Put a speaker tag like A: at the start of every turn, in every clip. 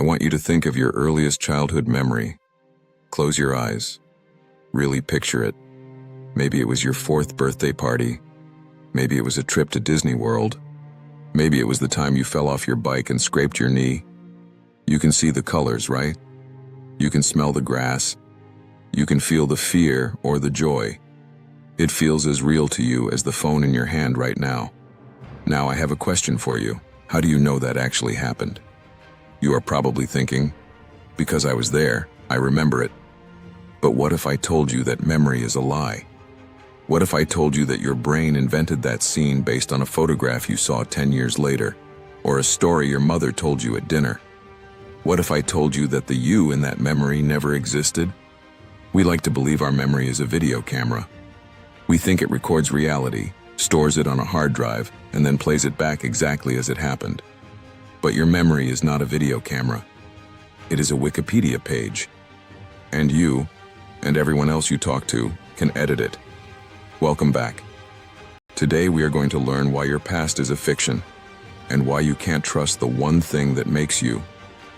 A: want you to think of your earliest childhood memory. Close your eyes. Really picture it. Maybe it was your 4th birthday party. Maybe it was a trip to Disney World. Maybe it was the time you fell off your bike and scraped your knee. You can see the colors, right? You can smell the grass. You can feel the fear or the joy. It feels as real to you as the phone in your hand right now. Now I have a question for you. How do you know that actually happened? You are probably thinking, because I was there, I remember it. But what if I told you that memory is a lie? What if I told you that your brain invented that scene based on a photograph you saw 10 years later, or a story your mother told you at dinner? What if I told you that the you in that memory never existed? We like to believe our memory is a video camera. We think it records reality, stores it on a hard drive, and then plays it back exactly as it happened. But your memory is not a video camera. It is a Wikipedia page. And you, and everyone else you talk to, can edit it. Welcome back. Today we are going to learn why your past is a fiction, and why you can't trust the one thing that makes you,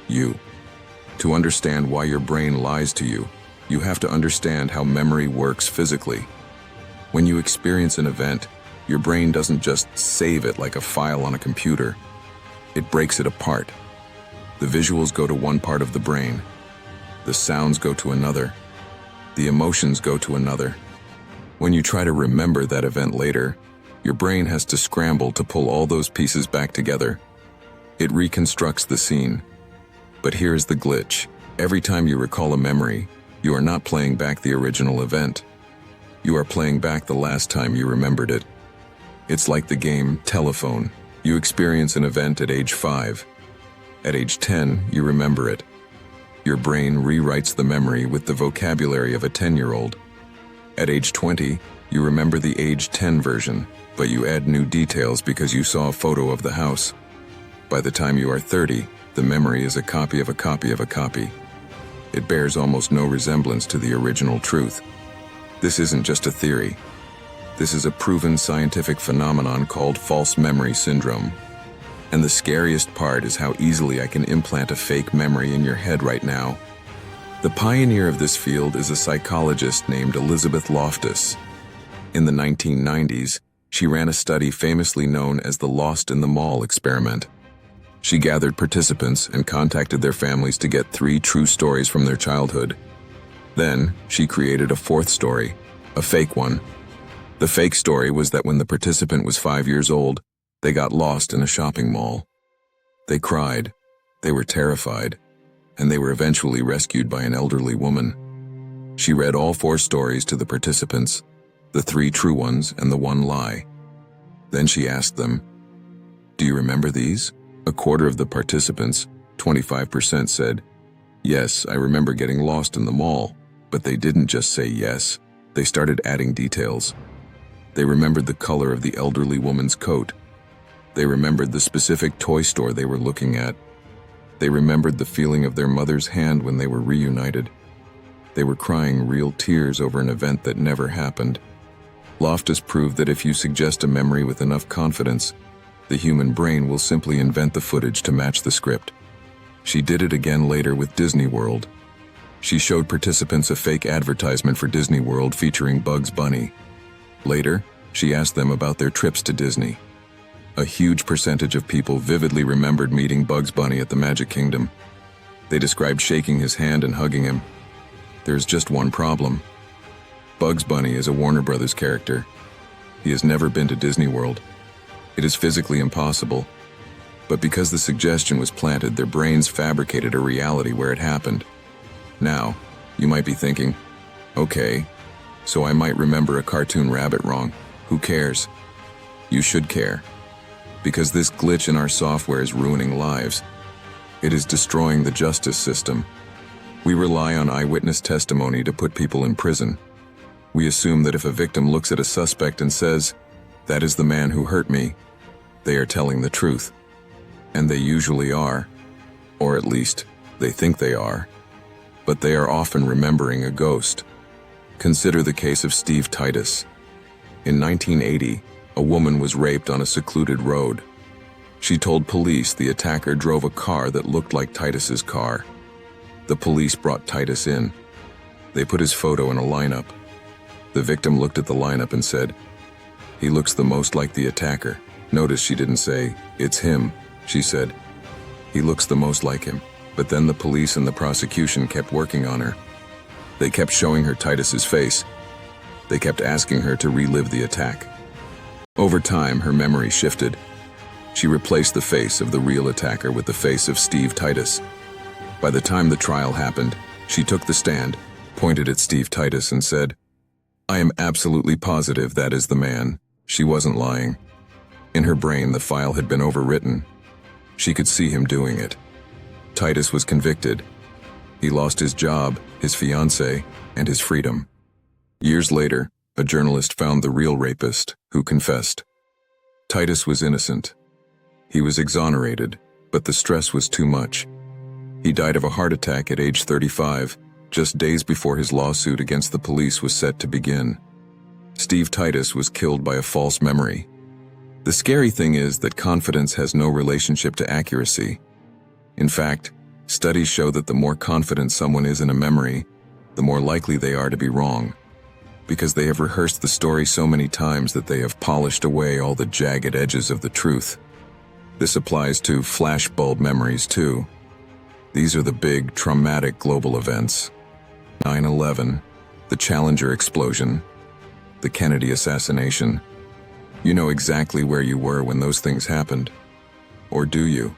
A: you. To understand why your brain lies to you, you have to understand how memory works physically. When you experience an event, your brain doesn't just save it like a file on a computer. It breaks it apart. The visuals go to one part of the brain. The sounds go to another. The emotions go to another. When you try to remember that event later, your brain has to scramble to pull all those pieces back together. It reconstructs the scene. But here's the glitch. Every time you recall a memory, you are not playing back the original event. You are playing back the last time you remembered it. It's like the game Telephone. You experience an event at age 5. At age 10, you remember it. Your brain rewrites the memory with the vocabulary of a 10-year-old. At age 20, you remember the age 10 version, but you add new details because you saw a photo of the house. By the time you are 30, the memory is a copy of a copy of a copy. It bears almost no resemblance to the original truth. This isn't just a theory. This is a proven scientific phenomenon called false memory syndrome. And the scariest part is how easily I can implant a fake memory in your head right now. The pioneer of this field is a psychologist named Elizabeth Loftus. In the 1990s, she ran a study famously known as the Lost in the Mall experiment. She gathered participants and contacted their families to get 3 true stories from their childhood. Then, she created a 4th story, a fake one. The fake story was that when the participant was 5 years old, they got lost in a shopping mall. They cried, they were terrified, and they were eventually rescued by an elderly woman. She read all 4 stories to the participants, the 3 true ones and the 1 lie. Then she asked them, "Do you remember these?" A quarter of the participants, 25%, said, "Yes, I remember getting lost in the mall." But they didn't just say yes, they started adding details. They remembered the color of the elderly woman's coat. They remembered the specific toy store they were looking at. They remembered the feeling of their mother's hand when they were reunited. They were crying real tears over an event that never happened. Loftus proved that if you suggest a memory with enough confidence, the human brain will simply invent the footage to match the script. She did it again later with Disney World. She showed participants a fake advertisement for Disney World featuring Bugs Bunny. Later, she asked them about their trips to Disney. A huge percentage of people vividly remembered meeting Bugs Bunny at the Magic Kingdom. They described shaking his hand and hugging him. There's just one problem. Bugs Bunny is a Warner Brothers character. He has never been to Disney World. It is physically impossible. But because the suggestion was planted, their brains fabricated a reality where it happened. Now, you might be thinking, okay, so I might remember a cartoon rabbit wrong. Who cares? You should care. Because this glitch in our software is ruining lives. It is destroying the justice system. We rely on eyewitness testimony to put people in prison. We assume that if a victim looks at a suspect and says, "That is the man who hurt me," they are telling the truth. And they usually are. Or at least, they think they are. But they are often remembering a ghost. Consider the case of Steve Titus. In 1980, a woman was raped on a secluded road. She told police the attacker drove a car that looked like Titus's car. The police brought Titus in. They put his photo in a lineup. The victim looked at the lineup and said, "He looks the most like the attacker." Notice she didn't say, "It's him." She said, "He looks the most like him." But then the police and the prosecution kept working on her. They kept showing her Titus's face. They kept asking her to relive the attack. Over time, her memory shifted. She replaced the face of the real attacker with the face of Steve Titus. By the time the trial happened, she took the stand, pointed at Steve Titus and said, "I am absolutely positive that is the man." She wasn't lying. In her brain, the file had been overwritten. She could see him doing it. Titus was convicted. He lost his job, his fiancée, and his freedom. Years later, a journalist found the real rapist, who confessed. Titus was innocent. He was exonerated, but the stress was too much. He died of a heart attack at age 35, just days before his lawsuit against the police was set to begin. Steve Titus was killed by a false memory. The scary thing is that confidence has no relationship to accuracy. In fact, studies show that the more confident someone is in a memory, the more likely they are to be wrong, because they have rehearsed the story so many times that they have polished away all the jagged edges of the truth. This applies to flashbulb memories too. These are the big, traumatic global events. 9/11, the Challenger explosion, the Kennedy assassination. You know exactly where you were when those things happened. Or do you?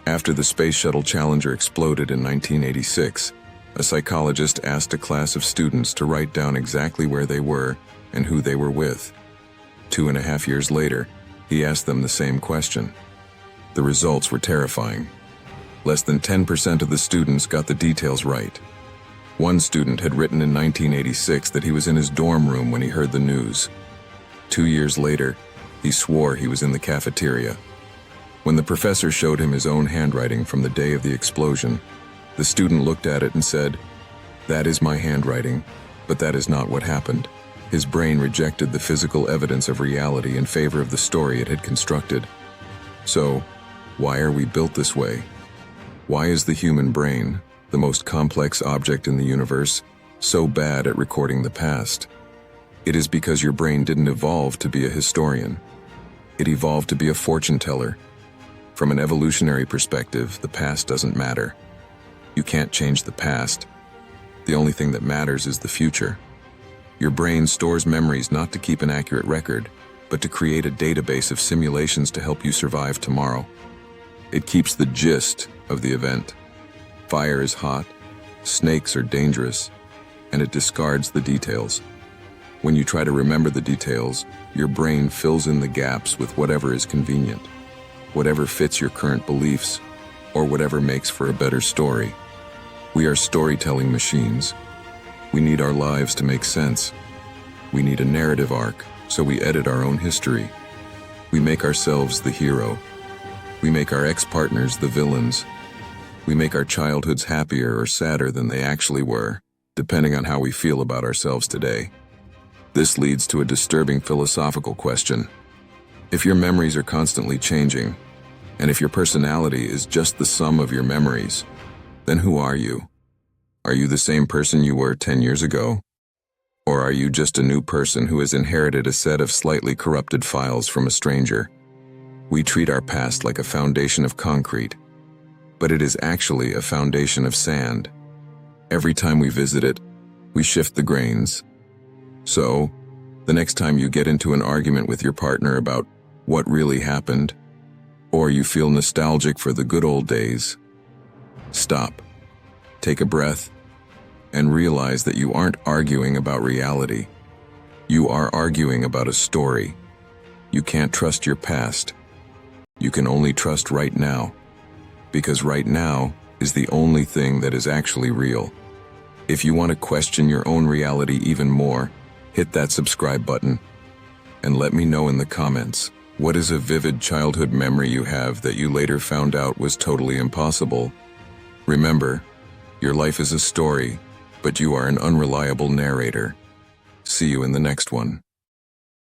A: After the Space Shuttle Challenger exploded in 1986, a psychologist asked a class of students to write down exactly where they were and who they were with. 2.5 years later, he asked them the same question. The results were terrifying. Less than 10% of the students got the details right. One student had written in 1986 that he was in his dorm room when he heard the news. 2 years later, he swore he was in the cafeteria. When the professor showed him his own handwriting from the day of the explosion, the student looked at it and said, "That is my handwriting, but that is not what happened." His brain rejected the physical evidence of reality in favor of the story it had constructed. So, why are we built this way? Why is the human brain, the most complex object in the universe, so bad at recording the past? It is because your brain didn't evolve to be a historian. It evolved to be a fortune teller. From an evolutionary perspective, the past doesn't matter. You can't change the past. The only thing that matters is the future. Your brain stores memories not to keep an accurate record, but to create a database of simulations to help you survive tomorrow. It keeps the gist of the event. Fire is hot, snakes are dangerous, and it discards the details. When you try to remember the details, your brain fills in the gaps with whatever is convenient, whatever fits your current beliefs, or whatever makes for a better story. We are storytelling machines. We need our lives to make sense. We need a narrative arc, so we edit our own history. We make ourselves the hero. We make our ex-partners the villains. We make our childhoods happier or sadder than they actually were, depending on how we feel about ourselves today. This leads to a disturbing philosophical question. If your memories are constantly changing, and if your personality is just the sum of your memories, then who are you? Are you the same person you were 10 years ago? Or are you just a new person who has inherited a set of slightly corrupted files from a stranger? We treat our past like a foundation of concrete, but it is actually a foundation of sand. Every time we visit it, we shift the grains. So, the next time you get into an argument with your partner about what really happened, or you feel nostalgic for the good old days, stop, take a breath, and realize that you aren't arguing about reality. You are arguing about a story. You can't trust your past. You can only trust right now, because right now is the only thing that is actually real. If you want to question your own reality even more, hit that subscribe button and let me know in the comments, what is a vivid childhood memory you have that you later found out was totally impossible? Remember, your life is a story, but you are an unreliable narrator. See you in the next one.